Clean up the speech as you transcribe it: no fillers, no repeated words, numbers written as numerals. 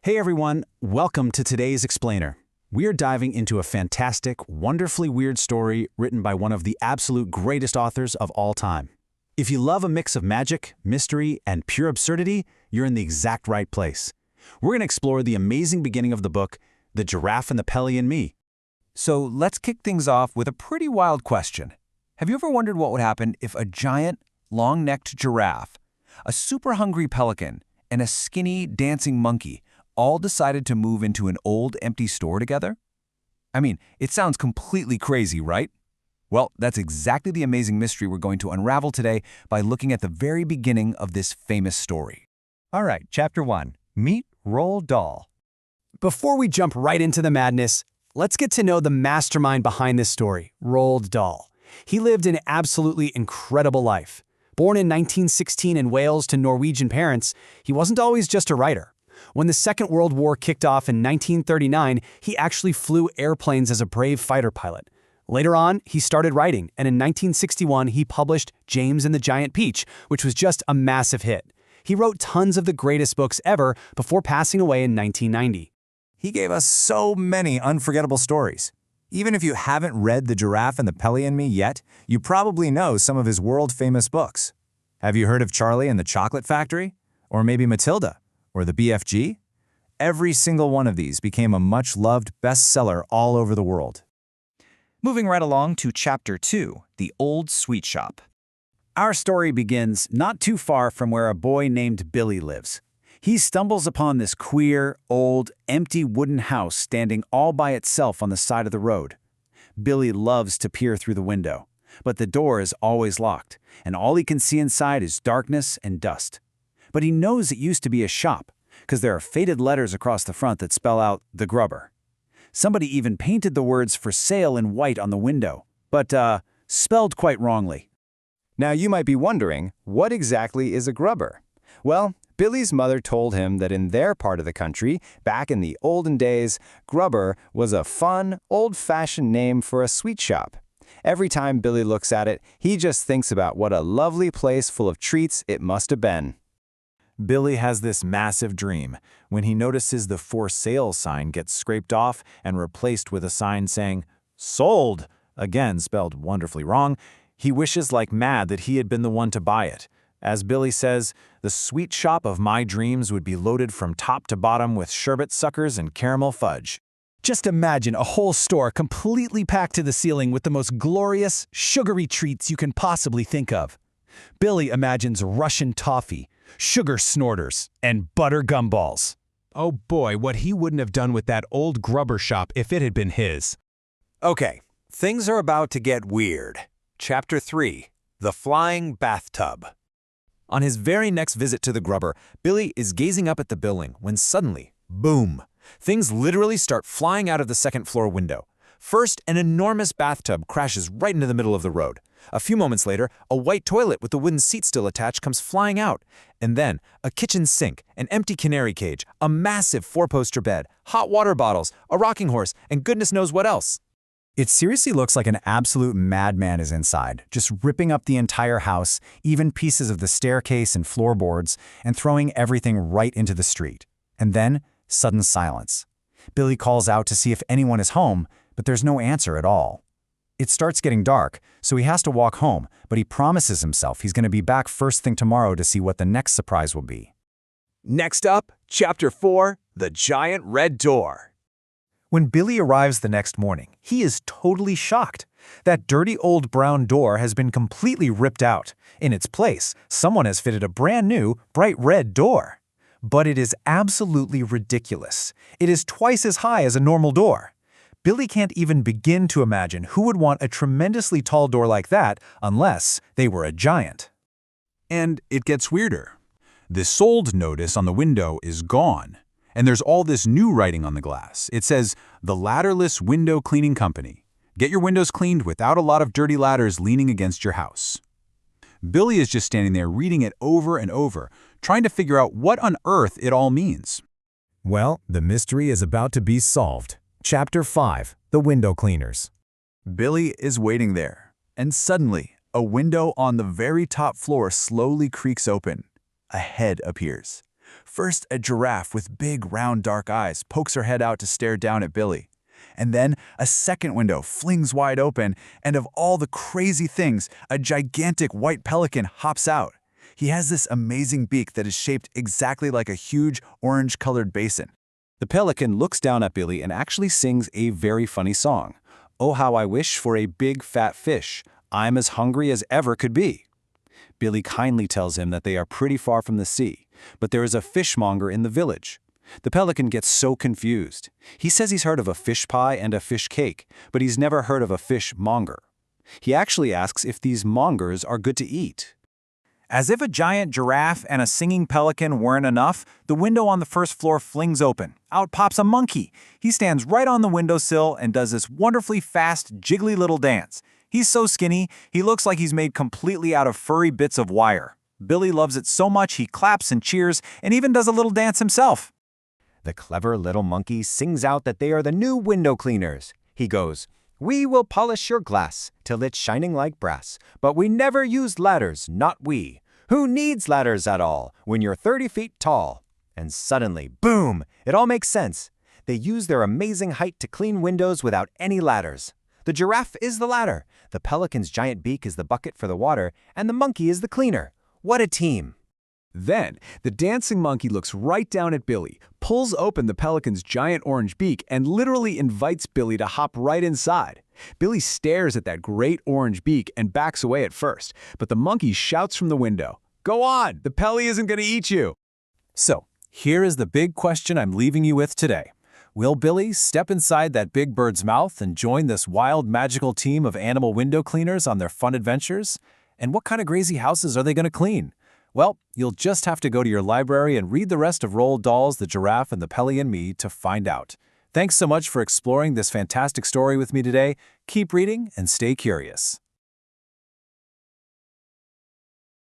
Hey everyone, welcome to today's Explainer. We are diving into a fantastic, wonderfully weird story written by one of the absolute greatest authors of all time. If you love a mix of magic, mystery, and pure absurdity, you're in the exact right place. We're going to explore the amazing beginning of the book, The Giraffe and the Pelly Me. So let's kick things off with a pretty wild question. Have you ever wondered what would happen if a giant, long-necked giraffe, a super hungry pelican, and a skinny, dancing monkey all decided to move into an old, empty store together? I mean, it sounds completely crazy, right? Well, that's exactly the amazing mystery we're going to unravel today by looking at the very beginning of this famous story. All right, Chapter 1, Meet Roald Dahl. Before we jump right into the madness, let's get to know the mastermind behind this story, Roald Dahl. He lived an absolutely incredible life. Born in 1916 in Wales to Norwegian parents, he wasn't always just a writer. When the Second World War kicked off in 1939, he actually flew airplanes as a brave fighter pilot. Later on, he started writing, and in 1961 he published James and the Giant Peach, which was just a massive hit. He wrote tons of the greatest books ever before passing away in 1990. He gave us so many unforgettable stories. Even if you haven't read The Giraffe and the Pelly Me yet, you probably know some of his world-famous books. Have you heard of Charlie and the Chocolate Factory? Or maybe Matilda? Or the BFG? Every single one of these became a much-loved bestseller all over the world. Moving right along to Chapter 2, The Old Sweet Shop. Our story begins not too far from where a boy named Billy lives. He stumbles upon this queer, old, empty wooden house standing all by itself on the side of the road. Billy loves to peer through the window, but the door is always locked, and all he can see inside is darkness and dust. But he knows it used to be a shop, because there are faded letters across the front that spell out The Grubber. Somebody even painted the words for sale in white on the window, but spelled quite wrongly. Now you might be wondering, what exactly is a grubber? Well, Billy's mother told him that in their part of the country, back in the olden days, grubber was a fun, old-fashioned name for a sweet shop. Every time Billy looks at it, he just thinks about what a lovely place full of treats it must have been. Billy has this massive dream when he notices the for sale sign gets scraped off and replaced with a sign saying, "Sold," again spelled wonderfully wrong. He wishes like mad that he had been the one to buy it. As Billy says, the sweet shop of my dreams would be loaded from top to bottom with sherbet suckers and caramel fudge. Just imagine a whole store completely packed to the ceiling with the most glorious, sugary treats you can possibly think of. Billy imagines Russian toffee, sugar snorters, and butter gumballs. Oh boy, what he wouldn't have done with that old grubber shop if it had been his. Okay, things are about to get weird. Chapter 3, The Flying Bathtub. On his very next visit to the grubber, Billy is gazing up at the building when suddenly, boom, things literally start flying out of the second-floor window. First, an enormous bathtub crashes right into the middle of the road. A few moments later, a white toilet with the wooden seat still attached comes flying out. And then, a kitchen sink, an empty canary cage, a massive four-poster bed, hot water bottles, a rocking horse, and goodness knows what else. It seriously looks like an absolute madman is inside, just ripping up the entire house, even pieces of the staircase and floorboards, and throwing everything right into the street. And then, sudden silence. Billy calls out to see if anyone is home, but there's no answer at all. It starts getting dark, so he has to walk home, but he promises himself he's going to be back first thing tomorrow to see what the next surprise will be. Next up, Chapter 4, The Giant Red Door. When Billy arrives the next morning, he is totally shocked. That dirty old brown door has been completely ripped out. In its place, someone has fitted a brand new, bright red door. But it is absolutely ridiculous. It is twice as high as a normal door. Billy can't even begin to imagine who would want a tremendously tall door like that unless they were a giant. And it gets weirder. The sold notice on the window is gone, and there's all this new writing on the glass. It says, "The Ladderless Window Cleaning Company. Get your windows cleaned without a lot of dirty ladders leaning against your house." Billy is just standing there reading it over and over, trying to figure out what on earth it all means. Well, the mystery is about to be solved. Chapter 5, The Window Cleaners. Billy is waiting there, and suddenly, a window on the very top floor slowly creaks open. A head appears. First, a giraffe with big, round, dark eyes pokes her head out to stare down at Billy. And then a second window flings wide open, and of all the crazy things, a gigantic white pelican hops out. He has this amazing beak that is shaped exactly like a huge orange-colored basin. The pelican looks down at Billy and actually sings a very funny song. Oh, how I wish for a big fat fish. I'm as hungry as ever could be. Billy kindly tells him that they are pretty far from the sea, but there is a fishmonger in the village. The pelican gets so confused. He says he's heard of a fish pie and a fish cake, but he's never heard of a fishmonger. He actually asks if these mongers are good to eat. As if a giant giraffe and a singing pelican weren't enough, the window on the first floor flings open. Out pops a monkey. He stands right on the windowsill and does this wonderfully fast, jiggly little dance. He's so skinny, he looks like he's made completely out of furry bits of wire. Billy loves it so much he claps and cheers and even does a little dance himself. The clever little monkey sings out that they are the new window cleaners. He goes, "We will polish your glass till it's shining like brass, but we never use ladders, not we. Who needs ladders at all when you're 30 feet tall?" And suddenly, boom, it all makes sense. They use their amazing height to clean windows without any ladders. The giraffe is the ladder, the pelican's giant beak is the bucket for the water, and the monkey is the cleaner. What a team! Then, the dancing monkey looks right down at Billy, pulls open the pelican's giant orange beak, and literally invites Billy to hop right inside. Billy stares at that great orange beak and backs away at first, but the monkey shouts from the window, "Go on! The pelly isn't going to eat you!" So, here is the big question I'm leaving you with today. Will Billy step inside that big bird's mouth and join this wild, magical team of animal window cleaners on their fun adventures? And what kind of crazy houses are they going to clean? Well, you'll just have to go to your library and read the rest of Roald Dahl's The Giraffe and the Pelly and Me to find out. Thanks so much for exploring this fantastic story with me today. Keep reading and stay curious.